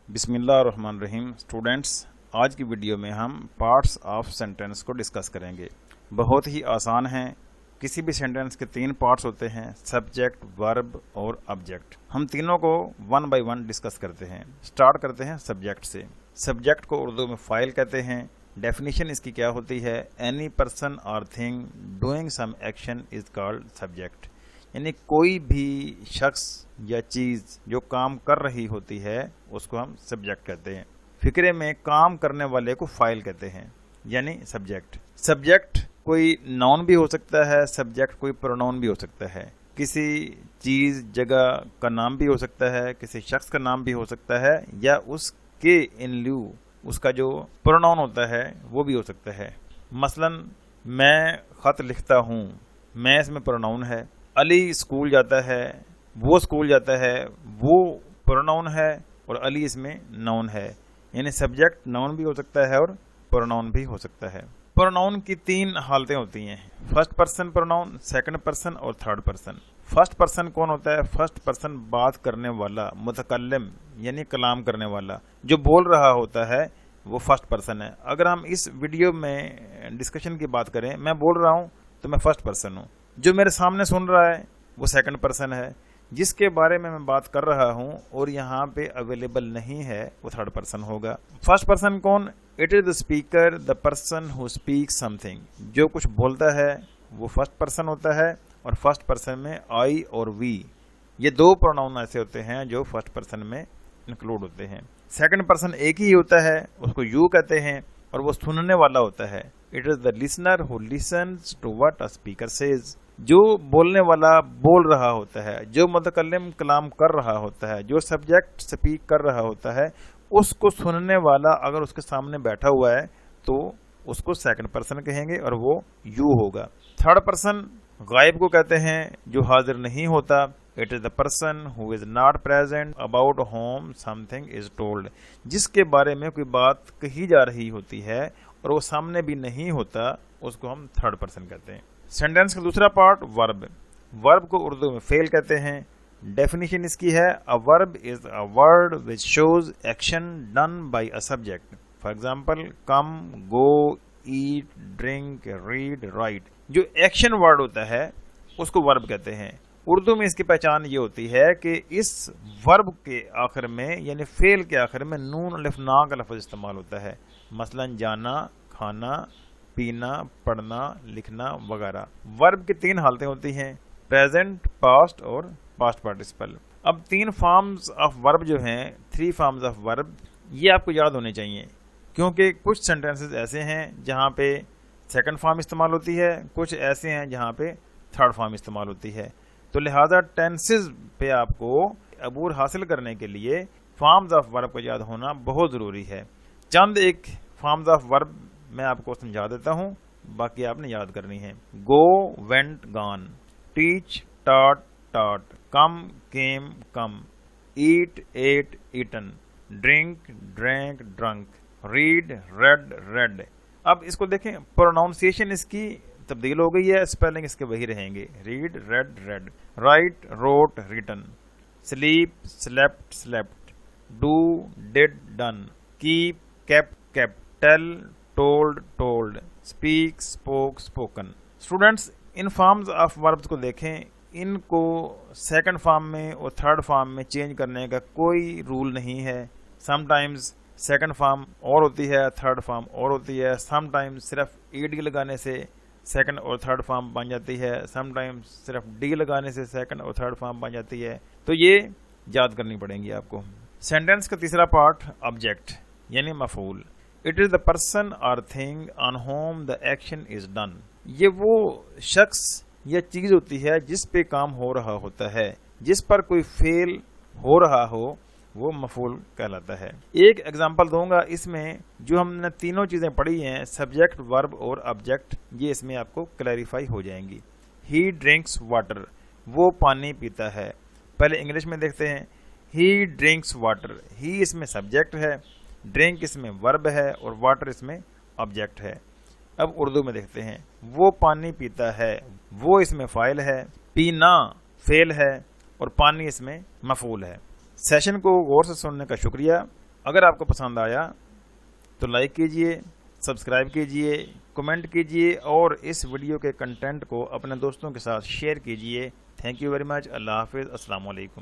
बिस्मिल्लाहिर्रहमानिर्रहीम। स्टूडेंट्स, आज की वीडियो में हम पार्ट्स ऑफ सेंटेंस को डिस्कस करेंगे। बहुत ही आसान है। किसी भी सेंटेंस के तीन पार्ट्स होते हैं, सब्जेक्ट, वर्ब और ऑब्जेक्ट। हम तीनों को वन बाय वन डिस्कस करते हैं। स्टार्ट करते हैं सब्जेक्ट से। सब्जेक्ट को उर्दू में फाइल कहते हैं। डेफिनेशन इसकी क्या होती है? Any person or thing doing some action is called subject. यानी कोई भी शख्स या चीज़ जो काम कर रही होती है उसको हम सब्जेक्ट कहते हैं। फिक्रे में काम करने वाले को फाइल कहते हैं, यानी सब्जेक्ट। सब्जेक्ट कोई नाउन भी हो सकता है, सब्जेक्ट कोई प्रोनाउन भी हो सकता है। किसी चीज़ जगह का नाम भी हो सकता है, किसी शख्स का नाम भी हो सकता है, या उसके इन लिeu उसका जो प्रोनाउन होता है वो भी हो सकता है। मसलन मैं ख़त लिखता हूँ, मैं इसमें प्रोनाउन है। अली स्कूल जाता है, वो स्कूल जाता है, वो प्रोनाउन है और अली इसमें नाउन है। यानी सब्जेक्ट नाउन भी हो सकता है और प्रोनाउन भी हो सकता है। प्रोनाउन की तीन हालतें होती हैं, first person pronoun, second person और थर्ड पर्सन। फर्स्ट पर्सन कौन होता है? फर्स्ट पर्सन बात करने वाला, मुतकल्लिम यानी कलाम करने वाला, जो बोल रहा होता है वो फर्स्ट पर्सन है। अगर हम इस वीडियो में डिस्कशन की बात करें, मैं बोल रहा हूँ तो मैं फर्स्ट पर्सन हूँ। जो मेरे सामने सुन रहा है वो सेकंड पर्सन है। जिसके बारे में मैं बात कर रहा हूँ और यहाँ पे अवेलेबल नहीं है वो थर्ड पर्सन होगा। फर्स्ट पर्सन कौन? It is the speaker, the person who speak something. जो कुछ बोलता है वो फर्स्ट पर्सन होता है, और फर्स्ट पर्सन में आई और वी ये दो प्रोनाउन ऐसे होते हैं जो फर्स्ट पर्सन में इंक्लूड होते हैं। सेकंड पर्सन एक ही होता है, उसको यू कहते हैं, और वो सुनने वाला होता है। It is the listener who listens to what a speaker says. जो बोलने वाला बोल रहा होता है, जो मुतकल्लिम कलाम कर रहा होता है, जो सब्जेक्ट स्पीक कर रहा होता है, उसको सुनने वाला अगर उसके सामने बैठा हुआ है तो उसको सेकंड पर्सन कहेंगे और वो यू होगा। थर्ड पर्सन गायब को कहते हैं, जो हाजिर नहीं होता। It is the person who is not present about home something is told. जिसके बारे में कोई बात कही जा रही होती है और वो सामने भी नहीं होता, उसको हम थर्ड पर्सन कहते हैं। सेंटेंस का दूसरा पार्ट वर्ब। वर्ब को उर्दू में फेल कहते हैं। डेफिनेशन इसकी है, a verb is a word which shows action done by a subject. For example, come, go, eat, drink, read, right. जो एक्शन वर्ड होता है उसको वर्ब कहते हैं। उर्दू में इसकी पहचान ये होती है कि इस वर्ब के आखिर में यानी फेल के आखिर में नून अलिफ ना का लफ्ज इस्तेमाल होता है। मसलन जाना, खाना, पीना, पढ़ना, लिखना वगैरह। वर्ब की तीन हालतें होती हैं, प्रेजेंट, पास्ट और पास्ट पार्टिसिपल। अब तीन फॉर्म्स ऑफ वर्ब जो हैं, थ्री फॉर्म्स ऑफ वर्ब, ये आपको याद होने चाहिए, क्योंकि कुछ सेंटेंसेस ऐसे हैं जहाँ पे सेकंड फॉर्म इस्तेमाल होती है, कुछ ऐसे हैं जहाँ पे थर्ड फॉर्म इस्तेमाल होती है। तो लिहाजा टेंसेस पे आपको अबूर हासिल करने के लिए फॉर्म्स ऑफ वर्ब को याद होना बहुत ज़रूरी है। चंद एक फॉर्म्स ऑफ वर्ब मैं आपको समझा देता हूँ, बाकी आपने याद करनी है। Go, went, gone. Teach, taught, taught. Come, came, come. Eat, ate, eaten. Drink, drank, drunk. Read, read, read. अब इसको देखें, प्रोनाउंसिएशन इसकी तब्दील हो गई है, स्पेलिंग इसके वही रहेंगे, read, read, read. Write, wrote, written. Sleep, slept, slept. Do, did, done. Keep, kept, kept. Tell, told, told. Speak, spoke, spoken. Students, in forms of verbs को देखें, इनको सेकंड फॉर्म में और थर्ड फॉर्म में change करने का कोई rule नहीं है। समटाइम्स सेकंड फॉर्म और होती है, थर्ड फॉर्म और होती है। समटाइम्स सिर्फ ईडी लगाने से सेकंड और थर्ड फॉर्म बन जाती है, समटाइम्स सिर्फ डी लगाने से सेकंड और थर्ड फॉर्म बन जाती है। तो ये याद करनी पड़ेंगी आपको। सेंटेंस का तीसरा पार्ट ऑब्जेक्ट यानी मफूल। It is the person or thing on home the action is done. ये वो शख्स या चीज होती है जिस पे काम हो रहा होता है, जिस पर कोई फेल हो रहा हो, वो मफूल कहलाता है। एक एग्जांपल दूंगा, इसमें जो हमने तीनों चीजें पढ़ी हैं, सब्जेक्ट, वर्ब और ऑब्जेक्ट, ये इसमें आपको क्लैरिफाई हो जाएंगी। ही ड्रिंक्स वाटर, वो पानी पीता है। पहले इंग्लिश में देखते हैं, ही ड्रिंक्स वाटर। ही इसमें सब्जेक्ट है, ड्रिंक इसमें वर्ब है और वाटर इसमें ऑब्जेक्ट है। अब उर्दू में देखते हैं, वो पानी पीता है, वो इसमें फाइल है, पीना फेल है और पानी इसमें मफूल है। सेशन को गौर से सुनने का शुक्रिया। اگر آپ کو پسند آیا تو لائک کیجئے، سبسکرائب کیجئے، کمنٹ کیجئے اور اس ویڈیو کے کنٹینٹ کو اپنے دوستوں کے ساتھ شیئر کیجئے۔ Thank you very much. اللہ حافظ۔ السلام علیکم۔